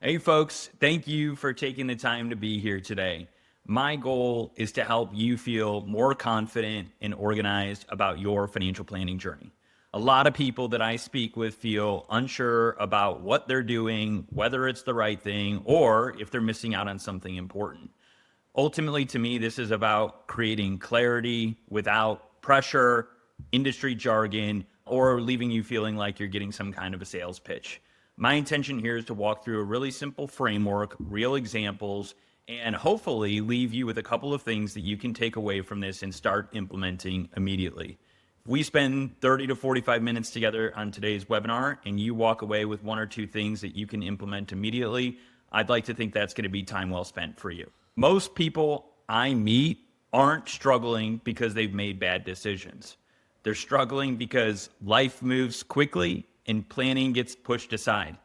Hey folks, thank you for taking the time to be here today. My goal is to help you feel more confident and organized about your financial planning journey. A lot of people that I speak with feel unsure about what they're doing, whether it's the right thing, or if they're missing out on something important. Ultimately, to me, this is about creating clarity without pressure, industry jargon, or leaving you feeling like you're getting some kind of a sales pitch. My intention here is to walk through a really simple framework, real examples, and hopefully leave you with a couple of things that you can take away from this and start implementing immediately. We spend 30 to 45 minutes together on today's webinar, and you walk away with one or two things that you can implement immediately. I'd like to think that's going to be time well spent for you. Most people I meet aren't struggling because they've made bad decisions. They're struggling because life moves quickly and planning gets pushed aside.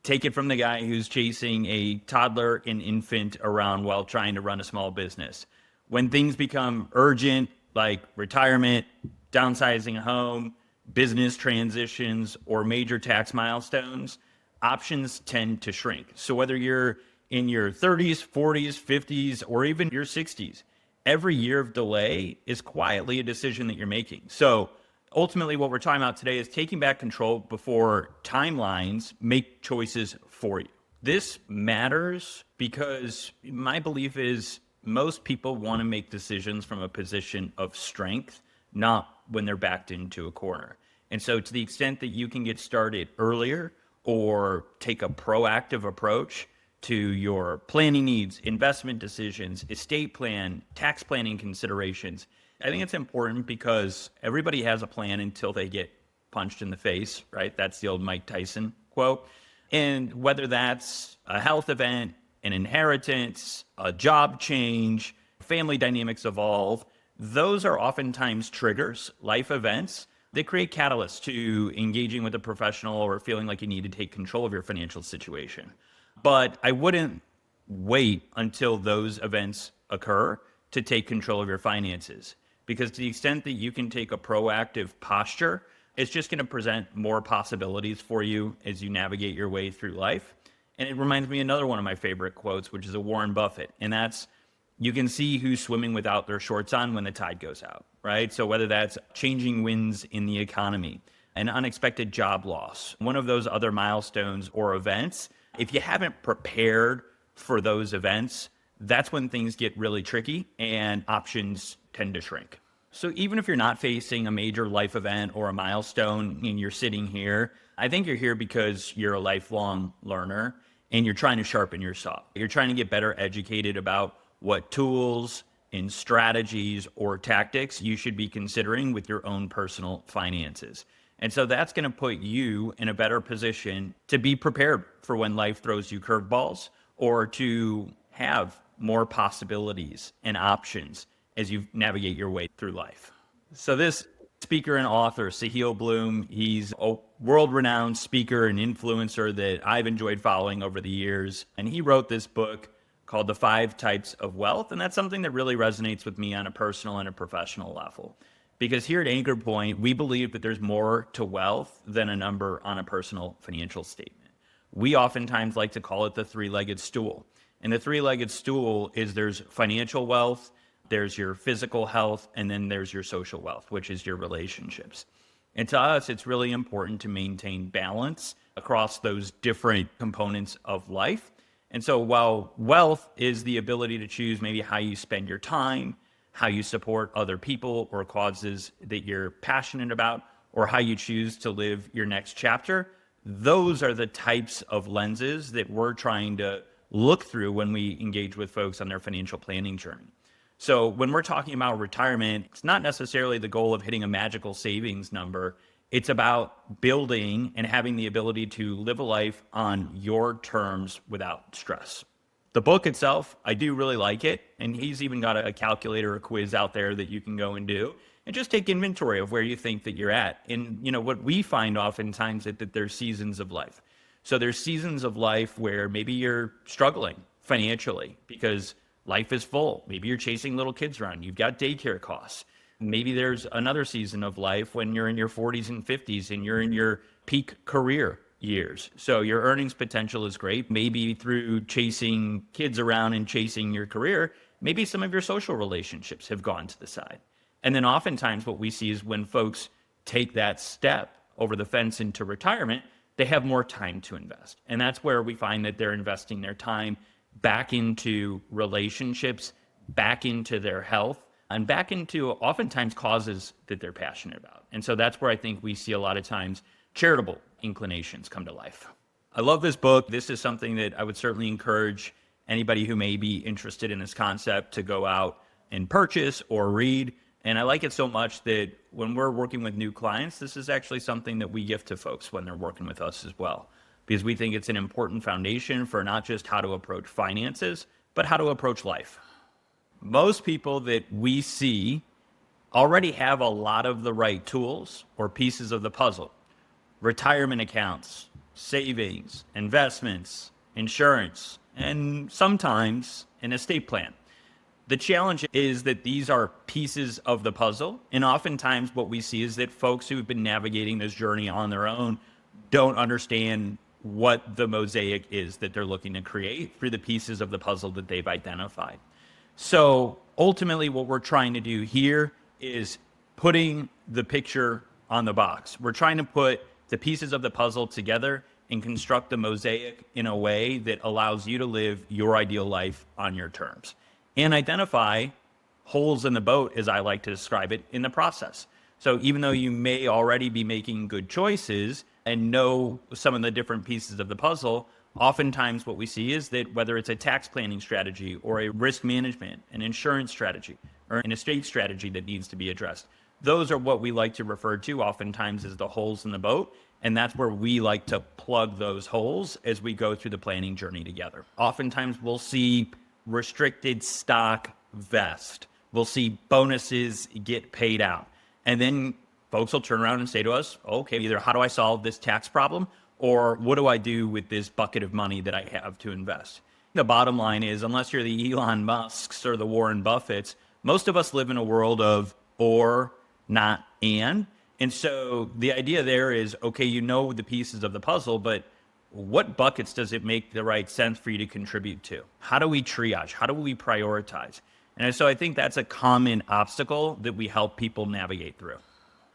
Take it from the guy who's chasing a toddler and infant around while trying to run a small business. When things become urgent, like retirement, downsizing a home, business transitions, or major tax milestones, options tend to shrink. So whether you're in your 30s, 40s, 50s, or even your 60s, every year of delay is quietly a decision that you're making. So ultimately, what we're talking about today is taking back control before timelines make choices for you. This matters because my belief is most people want to make decisions from a position of strength, not when they're backed into a corner. And so to the extent that you can get started earlier or take a proactive approach to your planning needs, investment decisions, estate plan, tax planning considerations, I think it's important because everybody has a plan until they get punched in the face, right? That's the old Mike Tyson quote. And whether that's a health event, an inheritance, a job change, family dynamics evolve, those are oftentimes triggers, life events that create catalysts to engaging with a professional or feeling like you need to take control of your financial situation. But I wouldn't wait until those events occur to take control of your finances, because to the extent that you can take a proactive posture, it's just going to present more possibilities for you as you navigate your way through life. And it reminds me of another one of my favorite quotes, which is a Warren Buffett, and that's, you can see who's swimming without their shorts on when the tide goes out, right? So whether that's changing winds in the economy, an unexpected job loss, one of those other milestones or events, if you haven't prepared for those events, that's when things get really tricky and options tend to shrink. So even if you're not facing a major life event or a milestone and you're sitting here, I think you're here because you're a lifelong learner and you're trying to sharpen yourself. You're trying to get better educated about what tools and strategies or tactics you should be considering with your own personal finances. And so that's going to put you in a better position to be prepared for when life throws you curveballs, or to have more possibilities and options as you navigate your way through life. So this speaker and author, Sahil Bloom, he's a world-renowned speaker and influencer that I've enjoyed following over the years. And he wrote this book called The 5 Types of Wealth. And that's something that really resonates with me on a personal and a professional level. Because here at Anchorpointe, we believe that there's more to wealth than a number on a personal financial statement. We oftentimes like to call it the three-legged stool. And the three-legged stool is there's financial wealth, there's your physical health, and then there's your social wealth, which is your relationships. And to us, it's really important to maintain balance across those different components of life. And so while wealth is the ability to choose maybe how you spend your time, how you support other people or causes that you're passionate about, or how you choose to live your next chapter, those are the types of lenses that we're trying to look through when we engage with folks on their financial planning journey. So when we're talking about retirement, it's not necessarily the goal of hitting a magical savings number. It's about building and having the ability to live a life on your terms without stress. The book itself, I do really like it. And he's even got a calculator, a quiz out there that you can go and do and just take inventory of where you think that you're at. And what we find oftentimes is that there's seasons of life. So there's seasons of life where maybe you're struggling financially because life is full. Maybe you're chasing little kids around. You've got daycare costs. Maybe there's another season of life when you're in your 40s and 50s and you're in your peak career. years. So your earnings potential is great. Maybe through chasing kids around and chasing your career, maybe some of your social relationships have gone to the side. And then oftentimes what we see is when folks take that step over the fence into retirement, they have more time to invest. And that's where we find that they're investing their time back into relationships, back into their health, and back into oftentimes causes that they're passionate about. And so that's where I think we see a lot of times charitable inclinations come to life. I love this book. This is something that I would certainly encourage anybody who may be interested in this concept to go out and purchase or read. And I like it so much that when we're working with new clients, this is actually something that we gift to folks when they're working with us as well, because we think it's an important foundation for not just how to approach finances, but how to approach life. Most people that we see already have a lot of the right tools or pieces of the puzzle: retirement accounts, savings, investments, insurance, and sometimes an estate plan. The challenge is that these are pieces of the puzzle. And oftentimes what we see is that folks who've been navigating this journey on their own don't understand what the mosaic is that they're looking to create through the pieces of the puzzle that they've identified. So ultimately what we're trying to do here is putting the picture on the box. We're trying to put the pieces of the puzzle together and construct the mosaic in a way that allows you to live your ideal life on your terms, and identify holes in the boat, as I like to describe it, in the process. So even though you may already be making good choices and know some of the different pieces of the puzzle, oftentimes what we see is that whether it's a tax planning strategy or a risk management, an insurance strategy, or an estate strategy that needs to be addressed, those are what we like to refer to oftentimes as the holes in the boat. And that's where we like to plug those holes as we go through the planning journey together. Oftentimes we'll see restricted stock vest. We'll see bonuses get paid out. And then folks will turn around and say to us, okay, either how do I solve this tax problem, or what do I do with this bucket of money that I have to invest? The bottom line is, unless you're the Elon Musks or the Warren Buffetts, most of us live in a world of or, not and. And so the idea there is, okay, you know the pieces of the puzzle, but what buckets does it make the right sense for you to contribute to? How do we triage? How do we prioritize? And so I think that's a common obstacle that we help people navigate through.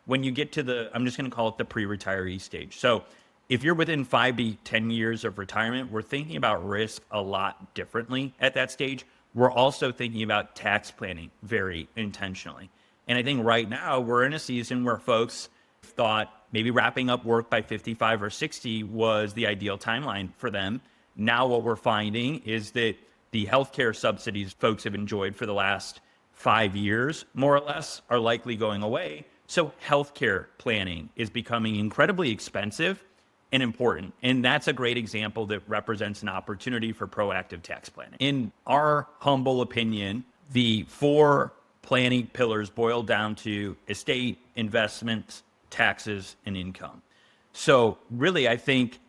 When you get to the, I'm just going to call it the pre-retiree stage. So if you're within 5 to 10 years of retirement, we're thinking about risk a lot differently at that stage. We're also thinking about tax planning very intentionally. And I think right now we're in a season where folks thought maybe wrapping up work by 55 or 60 was the ideal timeline for them. Now what we're finding is that the healthcare subsidies folks have enjoyed for the last 5 years, more or less, are likely going away. So healthcare planning is becoming incredibly expensive and important. And that's a great example that represents an opportunity for proactive tax planning. In our humble opinion, the 4 planning pillars boil down to estate, investments, taxes, and income. So really, I think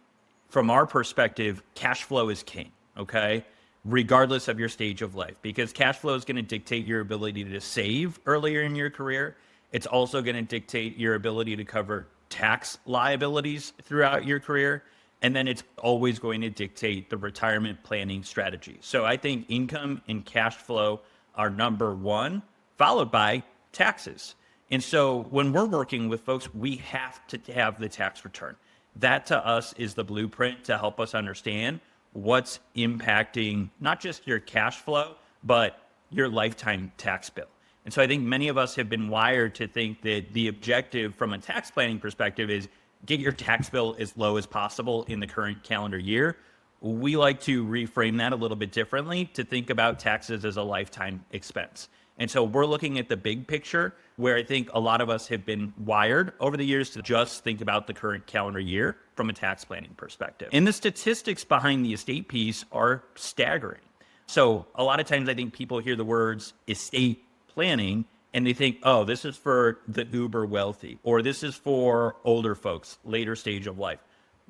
from our perspective, cash flow is king, okay? Regardless of your stage of life, because cash flow is going to dictate your ability to save earlier in your career. It's also going to dictate your ability to cover tax liabilities throughout your career. And then it's always going to dictate the retirement planning strategy. So I think income and cash flow are number one, followed by taxes. And so when we're working with folks, we have to have the tax return. That to us is the blueprint to help us understand what's impacting not just your cash flow, but your lifetime tax bill. And so I think many of us have been wired to think that the objective from a tax planning perspective is get your tax bill as low as possible in the current calendar year. We like to reframe that a little bit differently to think about taxes as a lifetime expense. And so we're looking at the big picture, where I think a lot of us have been wired over the years to just think about the current calendar year from a tax planning perspective. And the statistics behind the estate piece are staggering. So a lot of times I think people hear the words estate planning and they think, oh, this is for the uber wealthy, or this is for older folks, later stage of life.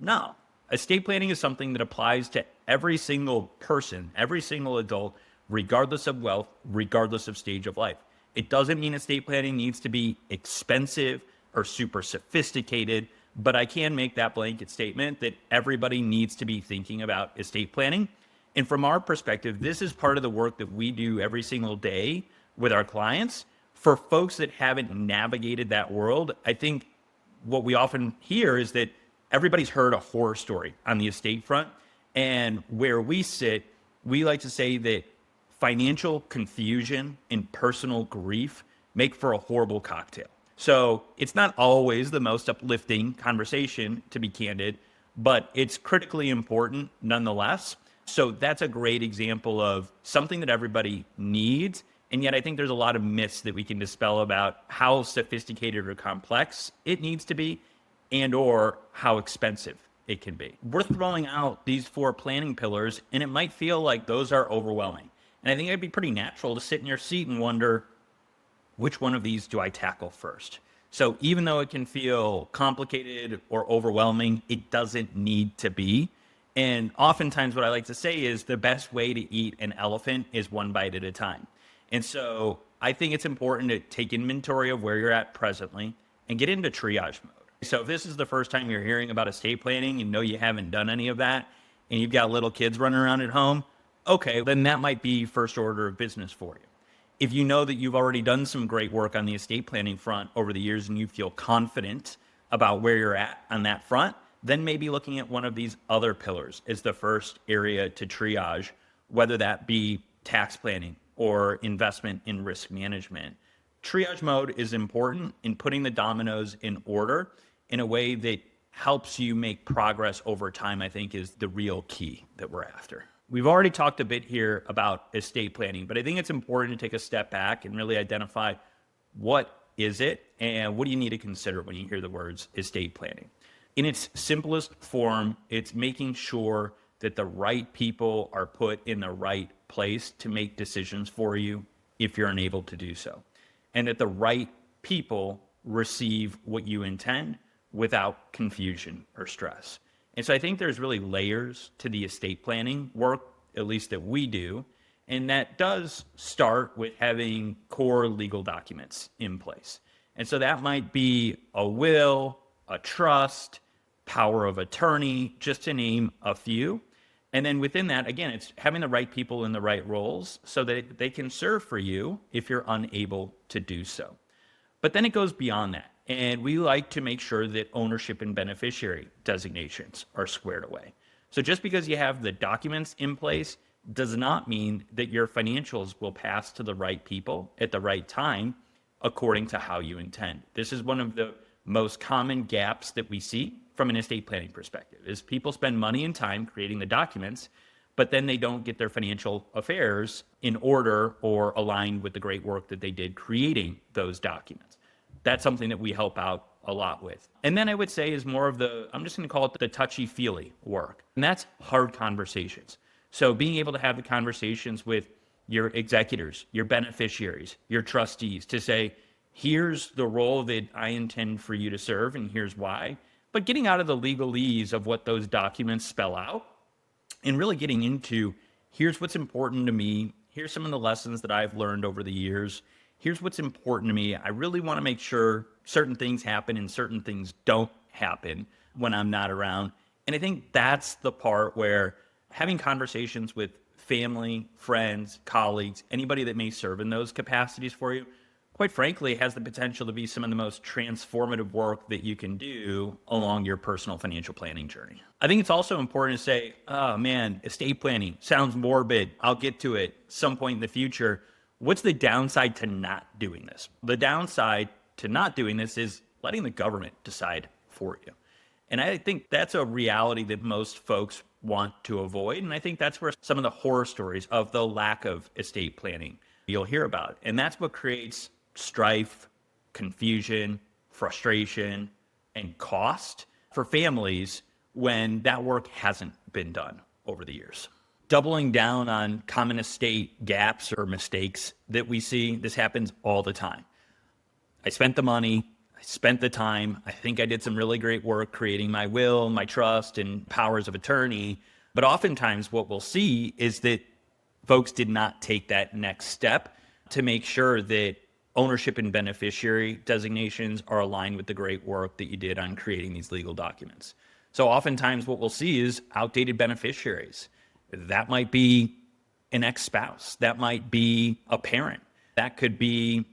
No, estate planning is something that applies to every single person, every single adult, regardless of wealth, regardless of stage of life. It doesn't mean estate planning needs to be expensive or super sophisticated. but I can make that blanket statement that everybody needs to be thinking about estate planning. And from our perspective, this is part of the work that we do every single day with our clients. For folks that haven't navigated that world, I think what we often hear is that everybody's heard a horror story on the estate front. And where we sit, we like to say that financial confusion and personal grief make for a horrible cocktail. So it's not always the most uplifting conversation, to be candid, but it's critically important nonetheless. So that's a great example of something that everybody needs. And yet I think there's a lot of myths that we can dispel about how sophisticated or complex it needs to be and or how expensive it can be. We're throwing out these 4 planning pillars, and it might feel like those are overwhelming. And I think it'd be pretty natural to sit in your seat and wonder, which one of these do I tackle first? So even though it can feel complicated or overwhelming, it doesn't need to be. And oftentimes what I like to say is the best way to eat an elephant is one bite at a time. And so I think it's important to take inventory of where you're at presently and get into triage mode. So if this is the first time you're hearing about estate planning and know you haven't done any of that, and you've got little kids running around at home, okay, then that might be first order of business for you. If you know that you've already done some great work on the estate planning front over the years and you feel confident about where you're at on that front, then maybe looking at one of these other pillars is the first area to triage, whether that be tax planning or investment in risk management. Triage mode is important in putting the dominoes in order in a way that helps you make progress over time, I think is the real key that we're after. We've already talked a bit here about estate planning, but I think it's important to take a step back and really identify what is it and what do you need to consider when you hear the words estate planning. In its simplest form, it's making sure that the right people are put in the right place to make decisions for you if you're unable to do so, and that the right people receive what you intend without confusion or stress. And so I think there's really layers to the estate planning work, at least that we do. And that does start with having core legal documents in place. And so that might be a will, a trust, power of attorney, just to name a few. And then within that, again, it's having the right people in the right roles so that they can serve for you if you're unable to do so. But then it goes beyond that. And we like to make sure that ownership and beneficiary designations are squared away. So just because you have the documents in place does not mean that your financials will pass to the right people at the right time according to how you intend. This is one of the most common gaps that we see from an estate planning perspective, is people spend money and time creating the documents, but then they don't get their financial affairs in order or aligned with the great work that they did creating those documents. That's something that we help out a lot with. And then I would say is more of I'm just going to call it the touchy-feely work. And that's hard conversations. So being able to have the conversations with your executors, your beneficiaries, your trustees to say, here's the role that I intend for you to serve and here's why. But getting out of the legalese of what those documents spell out and really getting into, here's what's important to me. Here's some of the lessons that I've learned over the years. Here's what's important to me. I really want to make sure certain things happen and certain things don't happen when I'm not around. And I think that's the part where having conversations with family, friends, colleagues, anybody that may serve in those capacities for you, quite frankly, has the potential to be some of the most transformative work that you can do along your personal financial planning journey. I think it's also important to say, oh man, estate planning sounds morbid. I'll get to it some point in the future. What's the downside to not doing this? The downside to not doing this is letting the government decide for you. And I think that's a reality that most folks want to avoid. And I think that's where some of the horror stories of the lack of estate planning you'll hear about. And that's what creates strife, confusion, frustration, and cost for families when that work hasn't been done over the years. Doubling down on common estate gaps or mistakes that we see, this happens all the time. I spent the money, I spent the time, I think I did some really great work creating my will, my trust, and powers of attorney. But oftentimes what we'll see is that folks did not take that next step to make sure that ownership and beneficiary designations are aligned with the great work that you did on creating these legal documents. So oftentimes what we'll see is outdated beneficiaries. That might be an ex-spouse. That might be a parent. That could be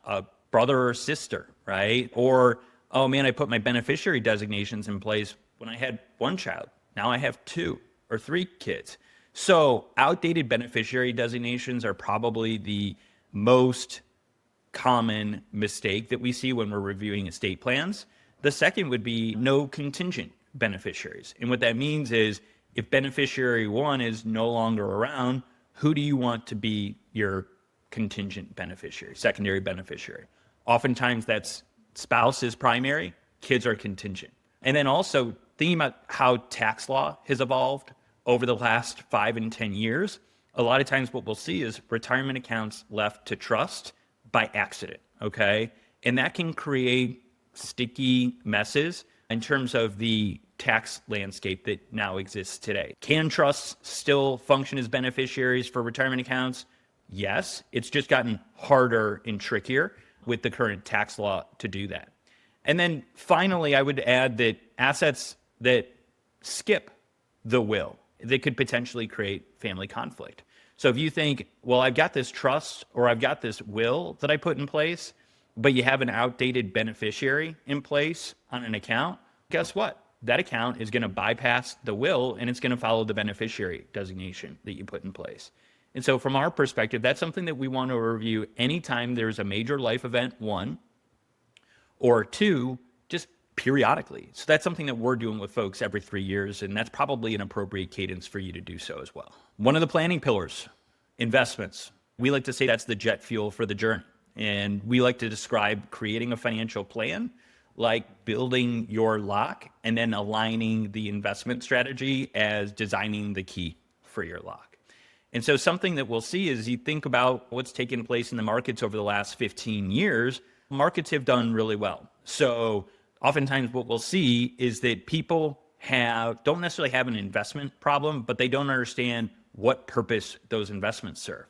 a brother or sister, right? Or, oh man, I put my beneficiary designations in place when I had one child. Now I have 2 or 3 kids. So outdated beneficiary designations are probably the most common mistake that we see when we're reviewing estate plans. The second would be no contingent beneficiaries. And what that means is if beneficiary 1 is no longer around, who do you want to be your contingent beneficiary, secondary beneficiary? Oftentimes that's spouse is primary, kids are contingent. And then also thinking about how tax law has evolved over the last 5 and 10 years, a lot of times what we'll see is retirement accounts left to trust by accident, okay? And that can create sticky messes in terms of the tax landscape that now exists today. Can trusts still function as beneficiaries for retirement accounts? Yes, it's just gotten harder and trickier with the current tax law to do that. And then finally, I would add that assets that skip the will, they could potentially create family conflict. So if you think, well, I've got this trust or I've got this will that I put in place, but you have an outdated beneficiary in place on an account, guess what? That account is going to bypass the will and it's going to follow the beneficiary designation that you put in place. And so from our perspective, that's something that we want to review anytime there's a major life event, 1, or 2, just periodically. So that's something that we're doing with folks every 3 years, and that's probably an appropriate cadence for you to do so as well. One of the planning pillars, investments. We like to say that's the jet fuel for the journey. And we like to describe creating a financial plan like building your lock and then aligning the investment strategy as designing the key for your lock. And so something that we'll see is you think about what's taken place in the markets over the last 15 years, markets have done really well. So oftentimes what we'll see is that people don't necessarily have an investment problem, but they don't understand what purpose those investments serve.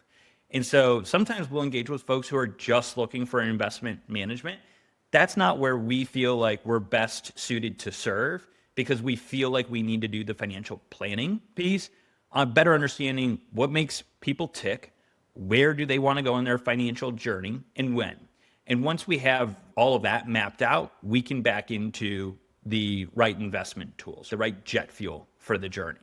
And so sometimes we'll engage with folks who are just looking for an investment management. That's not where we feel like we're best suited to serve, because we feel like we need to do the financial planning piece on better understanding what makes people tick, where do they want to go in their financial journey, and when. And once we have all of that mapped out, we can back into the right investment tools, the right jet fuel for the journey.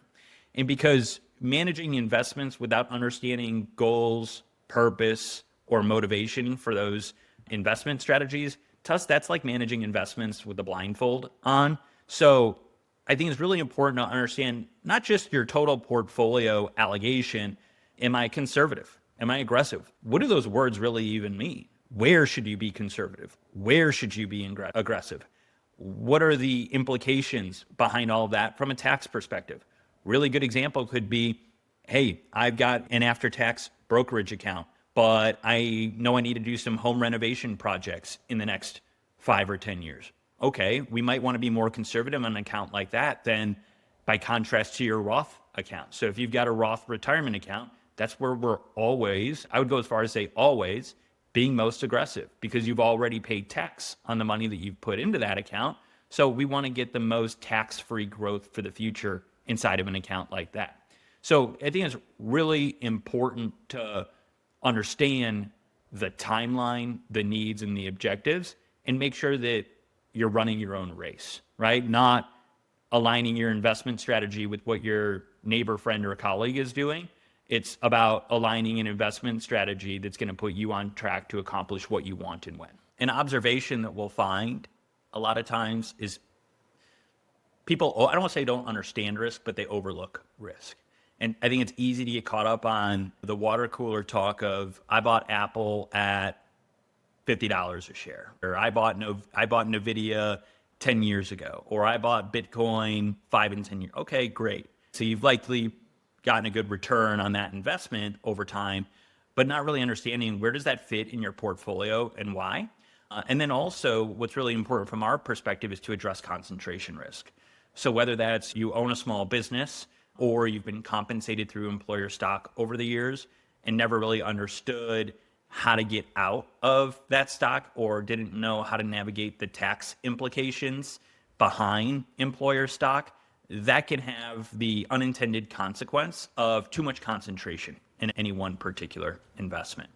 And because managing investments without understanding goals, purpose, or motivation for those investment strategies, to us, that's like managing investments with a blindfold on. So I think it's really important to understand not just your total portfolio allocation. Am I conservative? Am I aggressive? What do those words really even mean? Where should you be conservative? Where should you be aggressive? What are the implications behind all of that from a tax perspective? Really good example could be, hey, I've got an after-tax brokerage account, but I know I need to do some home renovation projects in the next 5 or 10 years. Okay, we might want to be more conservative on an account like that than by contrast to your Roth account. So if you've got a Roth retirement account, that's where we're always, I would go as far as say always, being most aggressive, because you've already paid tax on the money that you've put into that account. So we want to get the most tax-free growth for the future inside of an account like that. So I think it's really important to understand the timeline, the needs, and the objectives, and make sure that you're running your own race, right? Not aligning your investment strategy with what your neighbor, friend, or colleague is doing. It's about aligning an investment strategy that's going to put you on track to accomplish what you want and when. An observation that we'll find a lot of times is people, I don't want to say don't understand risk, but they overlook risk. And I think it's easy to get caught up on the water cooler talk of, I bought Apple at $50 a share, or I bought NVIDIA 10 years ago, or I bought Bitcoin 5 and 10 years. Okay, great. So you've likely gotten a good return on that investment over time, but not really understanding where does that fit in your portfolio and why. And then also what's really important from our perspective is to address concentration risk. So whether that's you own a small business or you've been compensated through employer stock over the years and never really understood how to get out of that stock or didn't know how to navigate the tax implications behind employer stock, that can have the unintended consequence of too much concentration in any one particular investment.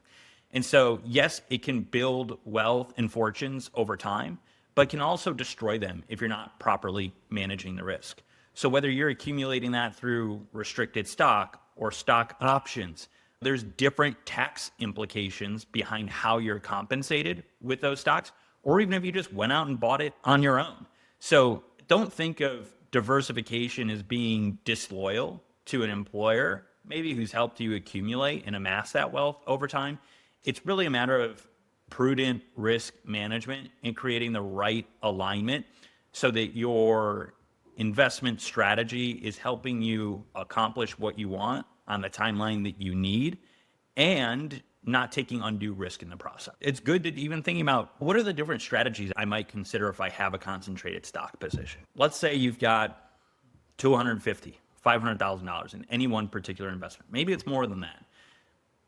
And so, yes, it can build wealth and fortunes over time, but can also destroy them if you're not properly managing the risk. So whether you're accumulating that through restricted stock or stock options, there's different tax implications behind how you're compensated with those stocks, or even if you just went out and bought it on your own. So don't think of diversification as being disloyal to an employer, maybe who's helped you accumulate and amass that wealth over time. It's really a matter of prudent risk management and creating the right alignment so that your investment strategy is helping you accomplish what you want on the timeline that you need and not taking undue risk in the process. It's good to even thinking about what are the different strategies I might consider if I have a concentrated stock position. Let's say you've got $250,000, $500,000 in any one particular investment. Maybe it's more than that.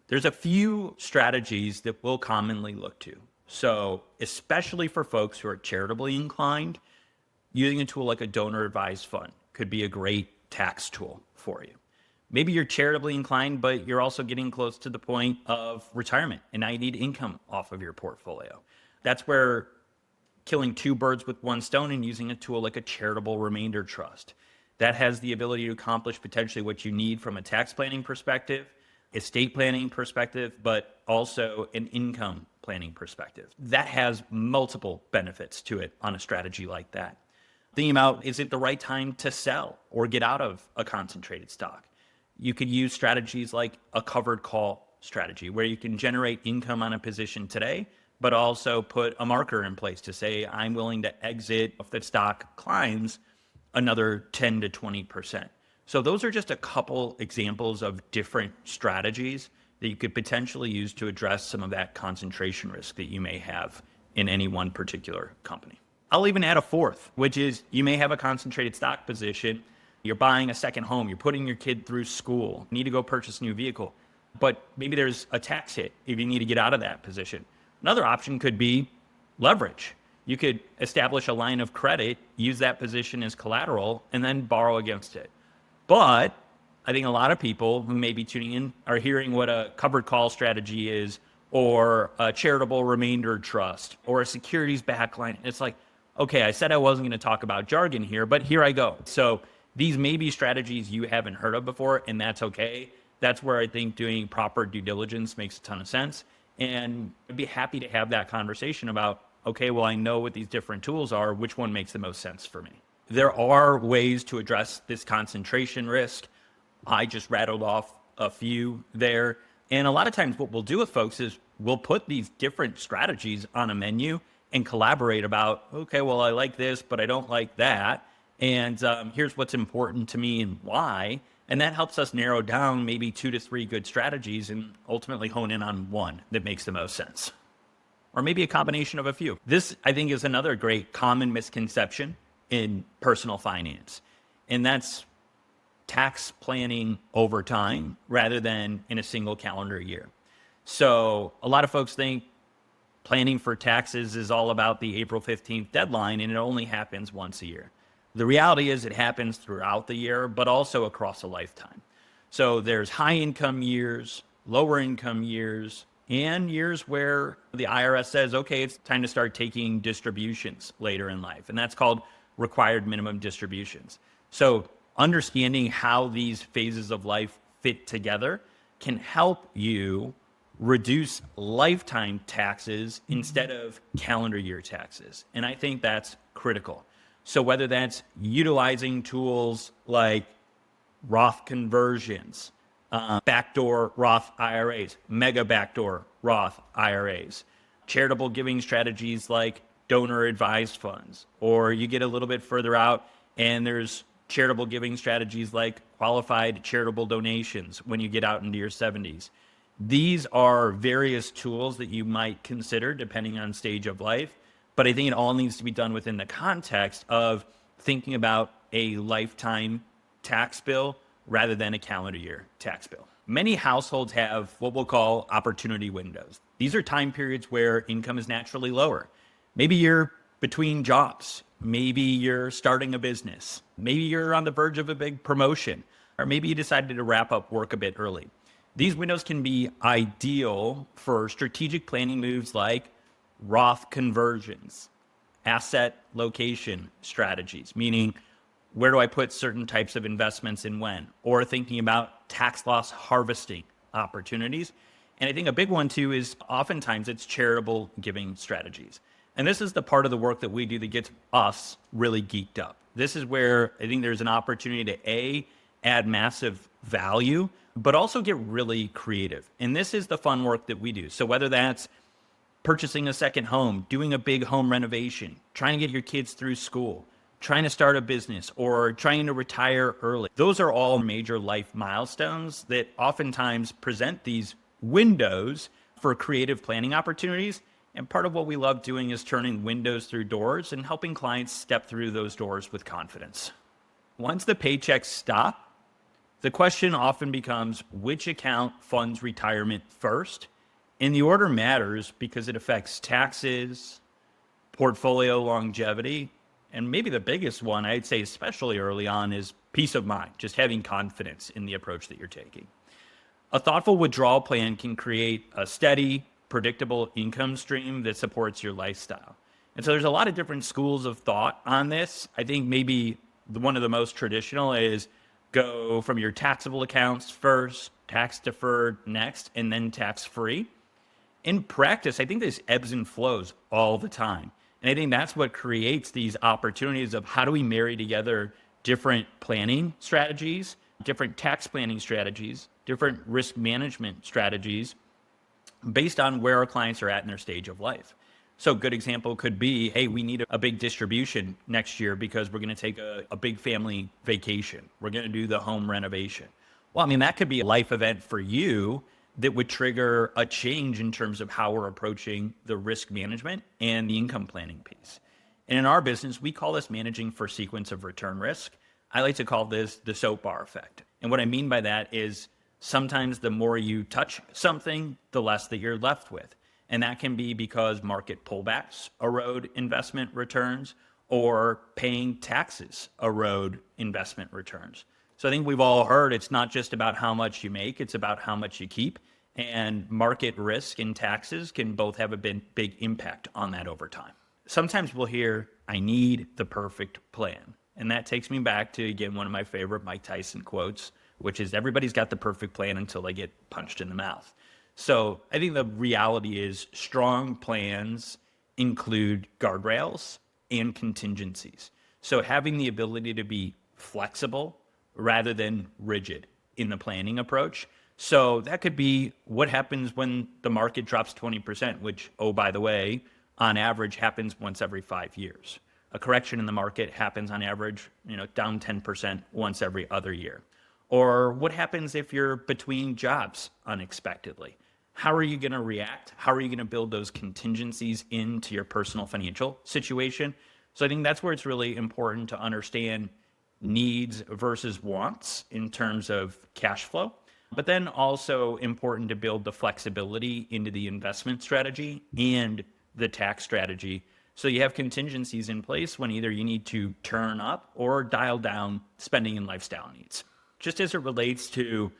There's a few strategies that we'll commonly look to. So especially for folks who are charitably inclined, using a tool like a donor advised fund could be a great tax tool for you. Maybe you're charitably inclined, but you're also getting close to the point of retirement and now you need income off of your portfolio. That's where killing two birds with one stone and using a tool like a charitable remainder trust. That has the ability to accomplish potentially what you need from a tax planning perspective, estate planning perspective, but also an income planning perspective. That has multiple benefits to it on a strategy like that. Thinking about, is it the right time to sell or get out of a concentrated stock? You could use strategies like a covered call strategy where you can generate income on a position today, but also put a marker in place to say, I'm willing to exit if the stock climbs another 10 to 20%. So those are just a couple examples of different strategies that you could potentially use to address some of that concentration risk that you may have in any one particular company. I'll even add a fourth, which is you may have a concentrated stock position. You're buying a second home. You're putting your kid through school. You need to go purchase a new vehicle. But maybe there's a tax hit if you need to get out of that position. Another option could be leverage. You could establish a line of credit, use that position as collateral, and then borrow against it. But I think a lot of people who may be tuning in are hearing what a covered call strategy is, or a charitable remainder trust, or a securities back line. It's like, okay, I said I wasn't going to talk about jargon here, but here I go. So these may be strategies you haven't heard of before, and that's okay. That's where I think doing proper due diligence makes a ton of sense. And I'd be happy to have that conversation about, okay, well, I know what these different tools are. Which one makes the most sense for me? There are ways to address this concentration risk. I just rattled off a few there. And a lot of times what we'll do with folks is we'll put these different strategies on a menu and collaborate about, okay, well, I like this, but I don't like that. And here's what's important to me and why. And that helps us narrow down maybe 2 to 3 good strategies and ultimately hone in on one that makes the most sense. Or maybe a combination of a few. This, I think, is another great common misconception in personal finance. And that's tax planning over time rather than in a single calendar year. So a lot of folks think planning for taxes is all about the April 15th deadline and it only happens once a year. The reality is it happens throughout the year, but also across a lifetime. So there's high income years, lower income years, and years where the IRS says, okay, it's time to start taking distributions later in life. And that's called required minimum distributions. So understanding how these phases of life fit together can help you reduce lifetime taxes instead of calendar year taxes. And I think that's critical. So whether that's utilizing tools like Roth conversions, backdoor Roth IRAs, mega backdoor Roth IRAs, charitable giving strategies like donor advised funds, or you get a little bit further out and there's charitable giving strategies like qualified charitable donations when you get out into your 70s. These are various tools that you might consider depending on stage of life, but I think it all needs to be done within the context of thinking about a lifetime tax bill rather than a calendar year tax bill. Many households have what we'll call opportunity windows. These are time periods where income is naturally lower. Maybe you're between jobs. Maybe you're starting a business. Maybe you're on the verge of a big promotion. Or maybe you decided to wrap up work a bit early. These windows can be ideal for strategic planning moves like Roth conversions, asset location strategies, meaning where do I put certain types of investments in when, or thinking about tax loss harvesting opportunities. And I think a big one too is oftentimes it's charitable giving strategies. And this is the part of the work that we do that gets us really geeked up. This is where I think there's an opportunity to add massive value, but also get really creative. And this is the fun work that we do. So whether that's purchasing a second home, doing a big home renovation, trying to get your kids through school, trying to start a business, or trying to retire early. Those are all major life milestones that oftentimes present these windows for creative planning opportunities. And part of what we love doing is turning windows through doors and helping clients step through those doors with confidence. Once the paychecks stop, the question often becomes which account funds retirement first? And the order matters because it affects taxes, portfolio longevity, and maybe the biggest one, I'd say especially early on, is peace of mind, just having confidence in the approach that you're taking. A thoughtful withdrawal plan can create a steady, predictable income stream that supports your lifestyle. And so there's a lot of different schools of thought on this. I think maybe one of the most traditional is go from your taxable accounts first, tax deferred next, and then tax free. In practice, I think this ebbs and flows all the time. And I think that's what creates these opportunities of how do we marry together different planning strategies, different tax planning strategies, different risk management strategies based on where our clients are at in their stage of life. So a good example could be, hey, we need a big distribution next year because we're going to take a big family vacation. We're going to do the home renovation. Well, I mean, that could be a life event for you that would trigger a change in terms of how we're approaching the risk management and the income planning piece. And in our business, we call this managing for sequence of return risk. I like to call this the soap bar effect. And what I mean by that is sometimes the more you touch something, the less that you're left with. And that can be because market pullbacks erode investment returns or paying taxes erode investment returns. So I think we've all heard it's not just about how much you make, it's about how much you keep. And market risk and taxes can both have a big impact on that over time. Sometimes we'll hear, I need the perfect plan. And that takes me back to, again, one of my favorite Mike Tyson quotes, which is everybody's got the perfect plan until they get punched in the mouth. So I think the reality is strong plans include guardrails and contingencies. So having the ability to be flexible rather than rigid in the planning approach. So that could be what happens when the market drops 20%, which, oh, by the way, on average happens once every 5 years. A correction in the market happens on average, down 10% once every other year. Or what happens if you're between jobs unexpectedly? How are you going to react? How are you going to build those contingencies into your personal financial situation? So I think that's where it's really important to understand needs versus wants in terms of cash flow, but then also important to build the flexibility into the investment strategy and the tax strategy. So you have contingencies in place when either you need to turn up or dial down spending and lifestyle needs. Just as it relates to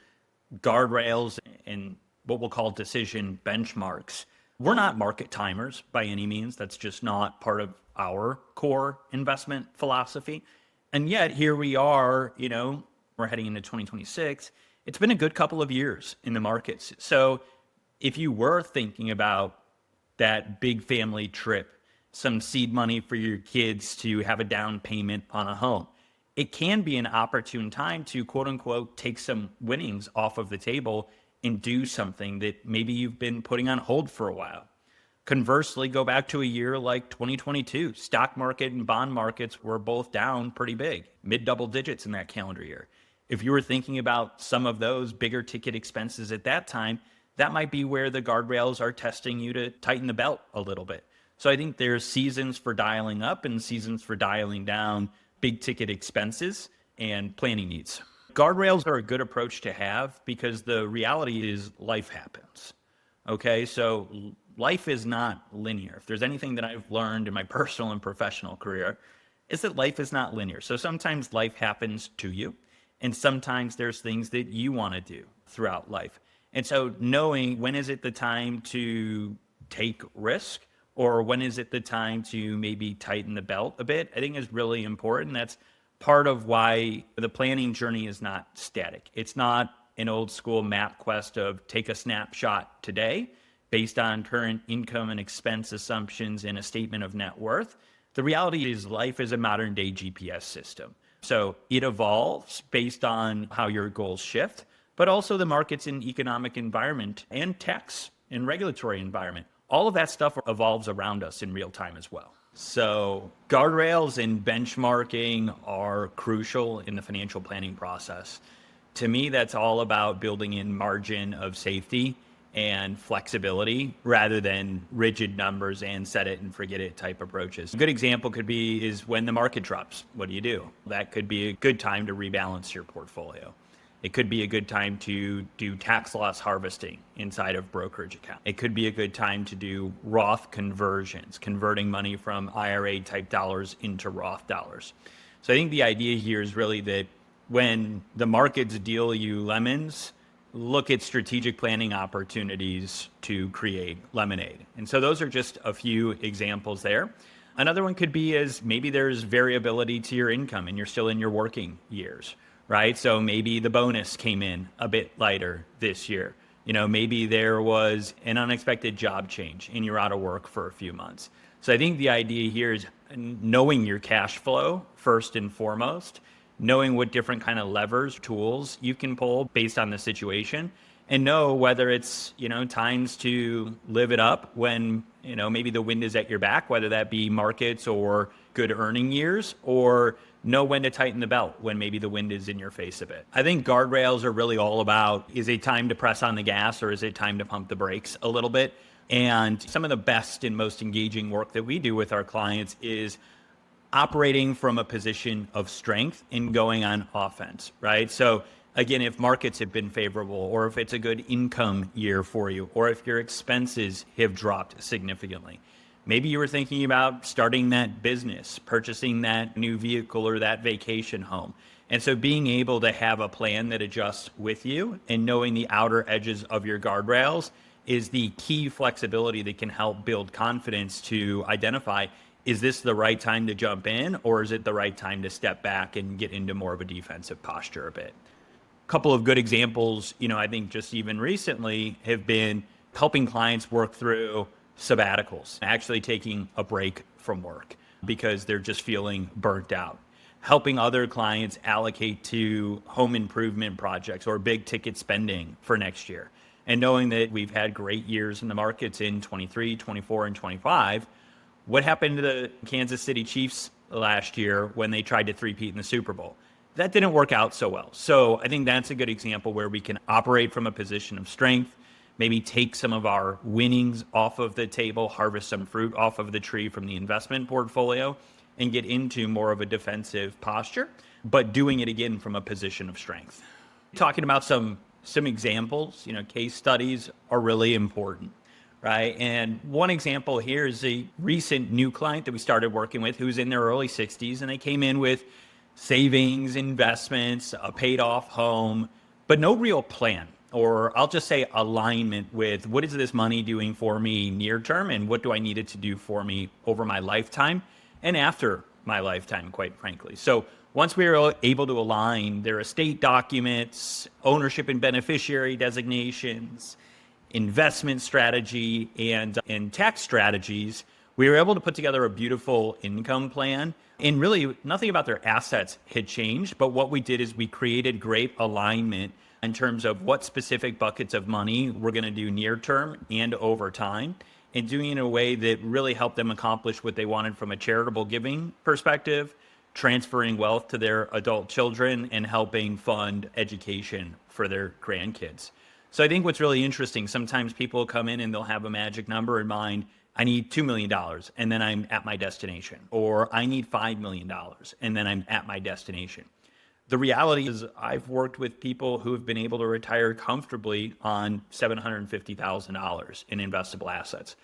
guardrails and what we'll call decision benchmarks, we're not market timers by any means. That's just not part of our core investment philosophy. And yet here we are, we're heading into 2026. It's been a good couple of years in the markets. So if you were thinking about that big family trip, some seed money for your kids to have a down payment on a home, it can be an opportune time to quote unquote take some winnings off of the table and do something that maybe you've been putting on hold for a while. Conversely, go back to a year like 2022. Stock market and bond markets were both down pretty big, mid double digits in that calendar year. If you were thinking about some of those bigger ticket expenses at that time, that might be where the guardrails are testing you to tighten the belt a little bit. So I think there's seasons for dialing up and seasons for dialing down big ticket expenses and planning needs. Guardrails are a good approach to have because the reality is life happens. Okay, so life is not linear. If there's anything that I've learned in my personal and professional career, is that life is not linear. So sometimes life happens to you, and sometimes there's things that you want to do throughout life. And so knowing when is it the time to take risk or when is it the time to maybe tighten the belt a bit, I think is really important. That's part of why the planning journey is not static. It's not an old school map quest of take a snapshot today based on current income and expense assumptions in a statement of net worth. The reality is life is a modern day GPS system. So it evolves based on how your goals shift, but also the markets and economic environment and tax and regulatory environment. All of that stuff evolves around us in real time as well. So guardrails and benchmarking are crucial in the financial planning process. To me, that's all about building in margin of safety and flexibility rather than rigid numbers and set it and forget it type approaches. A good example could be is when the market drops, what do? That could be a good time to rebalance your portfolio. It could be a good time to do tax loss harvesting inside of brokerage account. It could be a good time to do Roth conversions, converting money from IRA type dollars into Roth dollars. So I think the idea here is really that when the markets deal you lemons, look at strategic planning opportunities to create lemonade. And so those are just a few examples there. Another one could be is maybe there's variability to your income and you're still in your working years, right? So maybe the bonus came in a bit lighter this year. Maybe there was an unexpected job change and you're out of work for a few months. So I think the idea here is knowing your cash flow first and foremost, knowing what different kind of levers, tools you can pull based on the situation, and know whether it's, times to live it up when, maybe the wind is at your back, whether that be markets or good earning years, or know when to tighten the belt when maybe the wind is in your face a bit. I think guardrails are really all about, is it time to press on the gas or is it time to pump the brakes a little bit? And some of the best and most engaging work that we do with our clients is operating from a position of strength and going on offense, right? So again, if markets have been favorable, or if it's a good income year for you, or if your expenses have dropped significantly, maybe you were thinking about starting that business, purchasing that new vehicle or that vacation home. And so being able to have a plan that adjusts with you and knowing the outer edges of your guardrails is the key flexibility that can help build confidence to identify, is this the right time to jump in, or is it the right time to step back and get into more of a defensive posture a bit? A couple of good examples, I think just even recently have been helping clients work through sabbaticals, actually taking a break from work because they're just feeling burnt out. Helping other clients allocate to home improvement projects or big ticket spending for next year. And knowing that we've had great years in the markets in 23, 24, and 25, what happened to the Kansas City Chiefs last year when they tried to three-peat in the Super Bowl? That didn't work out so well. So I think that's a good example where we can operate from a position of strength, maybe take some of our winnings off of the table, harvest some fruit off of the tree from the investment portfolio, and get into more of a defensive posture, but doing it again from a position of strength. Talking about some examples, case studies are really important. Right. And one example here is a recent new client that we started working with who's in their early 60s, and they came in with savings, investments, a paid off home, but no real plan, or I'll just say alignment with what is this money doing for me near term and what do I need it to do for me over my lifetime and after my lifetime, quite frankly. So once we were able to align their estate documents, ownership and beneficiary designations, investment strategy, and tax strategies, we were able to put together a beautiful income plan. And really, nothing about their assets had changed, but what we did is we created great alignment in terms of what specific buckets of money we're going to do near term and over time, and doing it in a way that really helped them accomplish what they wanted from a charitable giving perspective, transferring wealth to their adult children, and helping fund education for their grandkids. So I think what's really interesting, sometimes people come in and they'll have a magic number in mind. I need $2 million and then I'm at my destination. Or I need $5 million and then I'm at my destination. The reality is I've worked with people who have been able to retire comfortably on $750,000 in investable assets.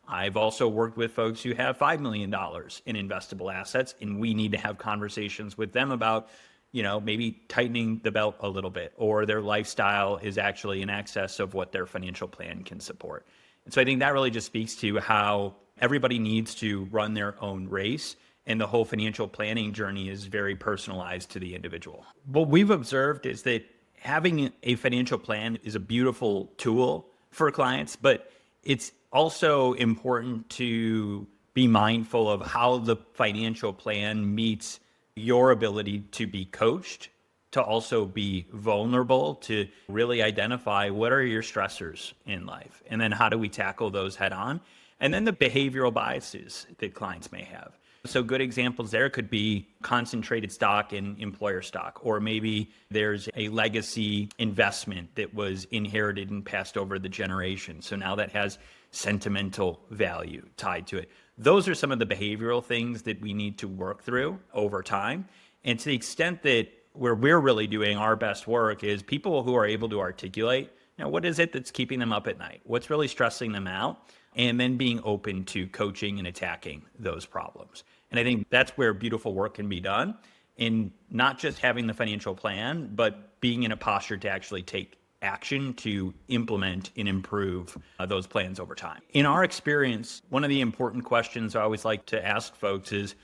I've also worked with folks who have $5 million in investable assets, and we need to have conversations with them about, maybe tightening the belt a little bit, or their lifestyle is actually in excess of what their financial plan can support. And so I think that really just speaks to how everybody needs to run their own race, and the whole financial planning journey is very personalized to the individual. What we've observed is that having a financial plan is a beautiful tool for clients, but it's also important to be mindful of how the financial plan meets your ability to be coached, to also be vulnerable, to really identify what are your stressors in life, and then how do we tackle those head on, and then the behavioral biases that clients may have. So good examples there could be concentrated stock in employer stock, or maybe there's a legacy investment that was inherited and passed over the generation. So now that has sentimental value tied to it. Those are some of the behavioral things that we need to work through over time. And to the extent that where we're really doing our best work is people who are able to articulate, what is it that's keeping them up at night? What's really stressing them out? And then being open to coaching and attacking those problems. And I think that's where beautiful work can be done, in not just having the financial plan, but being in a posture to actually take action to implement and improve those plans over time. In our experience, one of the important questions I always like to ask folks is,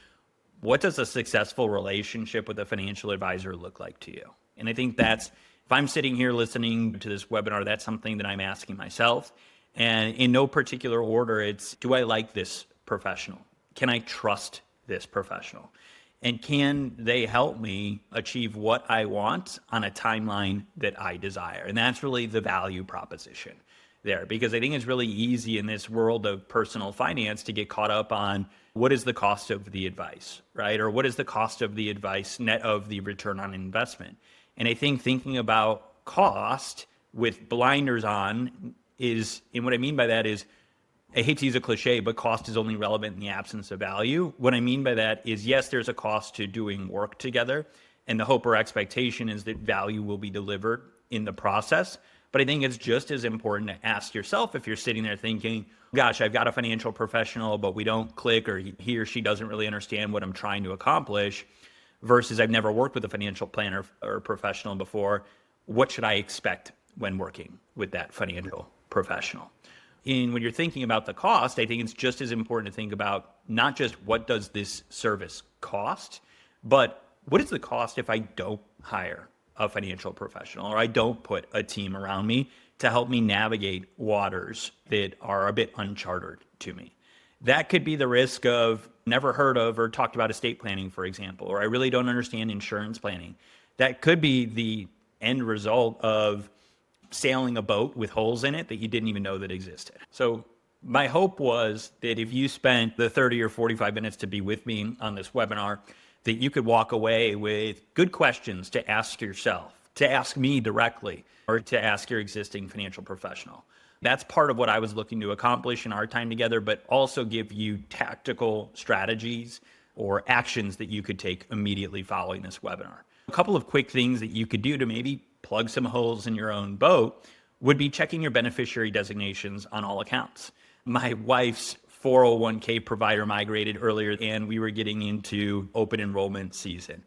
what does a successful relationship with a financial advisor look like to you? And I think that's, if I'm sitting here listening to this webinar, that's something that I'm asking myself. And in no particular order, it's, do I like this professional? Can I trust this professional? And can they help me achieve what I want on a timeline that I desire? And that's really the value proposition there, because I think it's really easy in this world of personal finance to get caught up on what is the cost of the advice, right? Or what is the cost of the advice net of the return on investment? And I think thinking about cost with blinders on is, and what I mean by that is, I hate to use a cliche, but cost is only relevant in the absence of value. What I mean by that is, yes, there's a cost to doing work together, and the hope or expectation is that value will be delivered in the process. But I think it's just as important to ask yourself, if you're sitting there thinking, gosh, I've got a financial professional, but we don't click, or he or she doesn't really understand what I'm trying to accomplish, versus I've never worked with a financial planner or professional before. What should I expect when working with that financial professional? And when you're thinking about the cost, I think it's just as important to think about not just what does this service cost, but what is the cost if I don't hire a financial professional, or I don't put a team around me to help me navigate waters that are a bit uncharted to me. That could be the risk of never heard of or talked about estate planning, for example, or I really don't understand insurance planning. That could be the end result of sailing a boat with holes in it that you didn't even know that existed. So my hope was that if you spent the 30 or 45 minutes to be with me on this webinar, that you could walk away with good questions to ask yourself, to ask me directly, or to ask your existing financial professional. That's part of what I was looking to accomplish in our time together, but also give you tactical strategies or actions that you could take immediately following this webinar. A couple of quick things that you could do to maybe plug some holes in your own boat would be checking your beneficiary designations on all accounts. My wife's 401k provider migrated earlier, and we were getting into open enrollment season.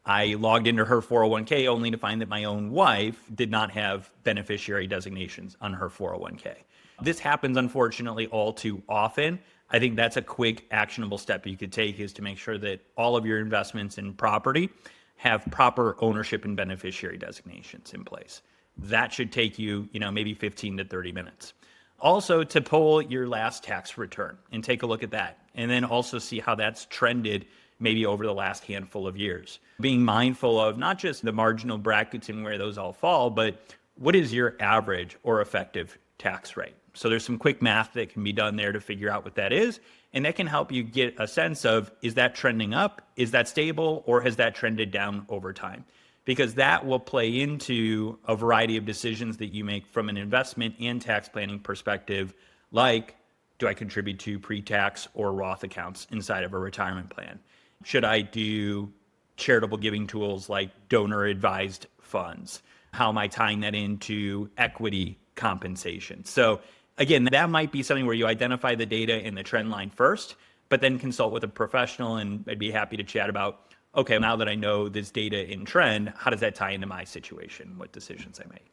I logged into her 401k only to find that my own wife did not have beneficiary designations on her 401k. This happens, unfortunately, all too often. I think that's a quick, actionable step you could take, is to make sure that all of your investments in property have proper ownership and beneficiary designations in place. That should take you, maybe 15 to 30 minutes. Also, to pull your last tax return and take a look at that, and then also see how that's trended maybe over the last handful of years. Being mindful of not just the marginal brackets and where those all fall, but what is your average or effective tax rate? So there's some quick math that can be done there to figure out what that is, and that can help you get a sense of, is that trending up, is that stable, or has that trended down over time? Because that will play into a variety of decisions that you make from an investment and tax planning perspective, like, do I contribute to pre-tax or Roth accounts inside of a retirement plan? Should I do charitable giving tools like donor advised funds? How am I tying that into equity compensation? So again, that might be something where you identify the data in the trend line first, but then consult with a professional, and I'd be happy to chat about, okay, now that I know this data in trend, how does that tie into my situation? What decisions I make?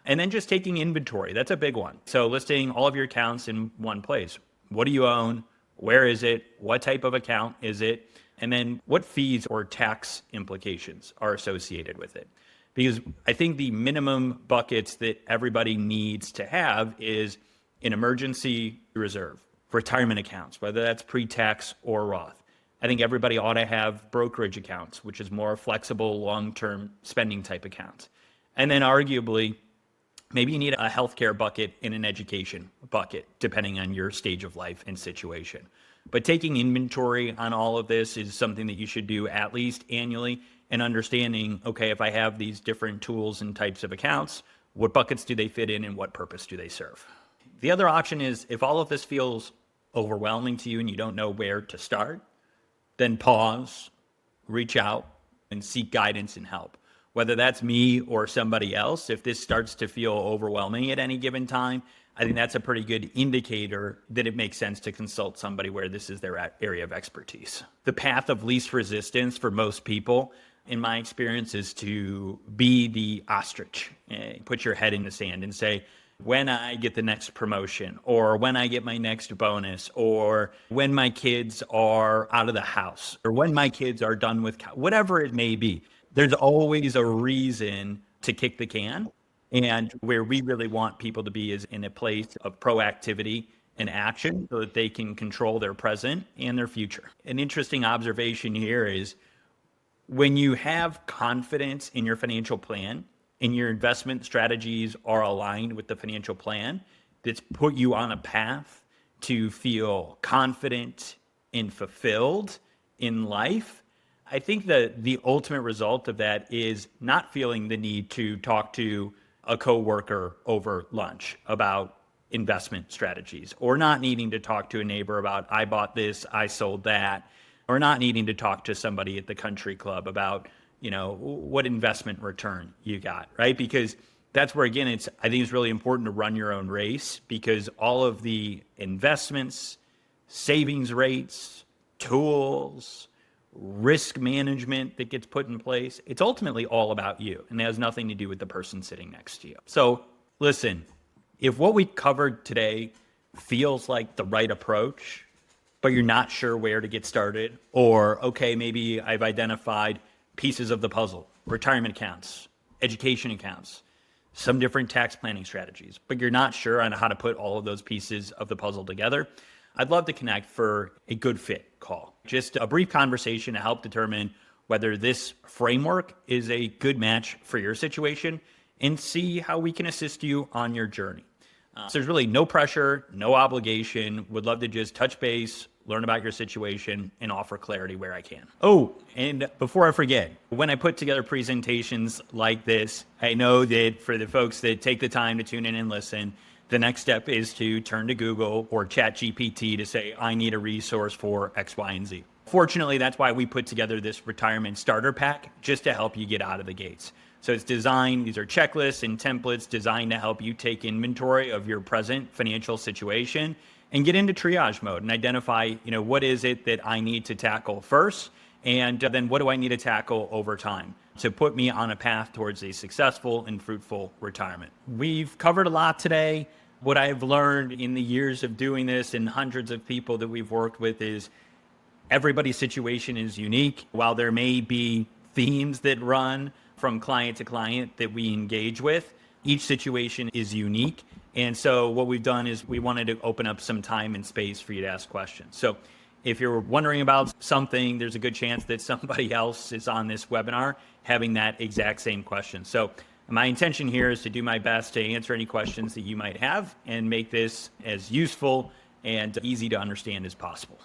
And then just taking inventory. That's a big one. So listing all of your accounts in one place. What do you own? Where is it? What type of account is it? And then what fees or tax implications are associated with it? Because I think the minimum buckets that everybody needs to have is an emergency reserve, retirement accounts, whether that's pre-tax or Roth. I think everybody ought to have brokerage accounts, which is more flexible, long-term spending type accounts. And then arguably, maybe you need a healthcare bucket and an education bucket, depending on your stage of life and situation. But taking inventory on all of this is something that you should do at least annually, and understanding, okay, if I have these different tools and types of accounts, what buckets do they fit in and what purpose do they serve? The other option is if all of this feels overwhelming to you and you don't know where to start, then pause, reach out, and seek guidance and help. Whether that's me or somebody else, if this starts to feel overwhelming at any given time, I think that's a pretty good indicator that it makes sense to consult somebody where this is their area of expertise. The path of least resistance for most people, in my experience, is to be the ostrich. Put your head in the sand and say, when I get the next promotion, or when I get my next bonus, or when my kids are out of the house, or when my kids are done with, whatever it may be, there's always a reason to kick the can. And where we really want people to be is in a place of proactivity and action so that they can control their present and their future. An interesting observation here is when you have confidence in your financial plan and your investment strategies are aligned with the financial plan, that's put you on a path to feel confident and fulfilled in life. I think that the ultimate result of that is not feeling the need to talk to a coworker over lunch about investment strategies, or not needing to talk to a neighbor about, I bought this, I sold that, or not needing to talk to somebody at the country club about, what investment return you got, right? Because that's where, again, I think it's really important to run your own race, because all of the investments, savings rates, tools, risk management that gets put in place, it's ultimately all about you, and it has nothing to do with the person sitting next to you. So listen, if what we covered today feels like the right approach, but you're not sure where to get started, or okay, maybe I've identified pieces of the puzzle, retirement accounts, education accounts, some different tax planning strategies, but you're not sure on how to put all of those pieces of the puzzle together, I'd love to connect for a good fit call. Just a brief conversation to help determine whether this framework is a good match for your situation and see how we can assist you on your journey. So there's really no pressure, no obligation. Would love to just touch base, learn about your situation, and offer clarity where I can. Oh, and before I forget, when I put together presentations like this, I know that for the folks that take the time to tune in and listen, the next step is to turn to Google or ChatGPT to say, I need a resource for X, Y, and Z. Fortunately, that's why we put together this retirement starter pack, just to help you get out of the gates. So it's designed, these are checklists and templates designed to help you take inventory of your present financial situation and get into triage mode and identify, what is it that I need to tackle first? And then what do I need to tackle over time to put me on a path towards a successful and fruitful retirement? We've covered a lot today. What I've learned in the years of doing this and hundreds of people that we've worked with is everybody's situation is unique. While there may be themes that run from client to client that we engage with, each situation is unique. And so what we've done is we wanted to open up some time and space for you to ask questions. So if you're wondering about something, there's a good chance that somebody else is on this webinar having that exact same question. So my intention here is to do my best to answer any questions that you might have and make this as useful and easy to understand as possible.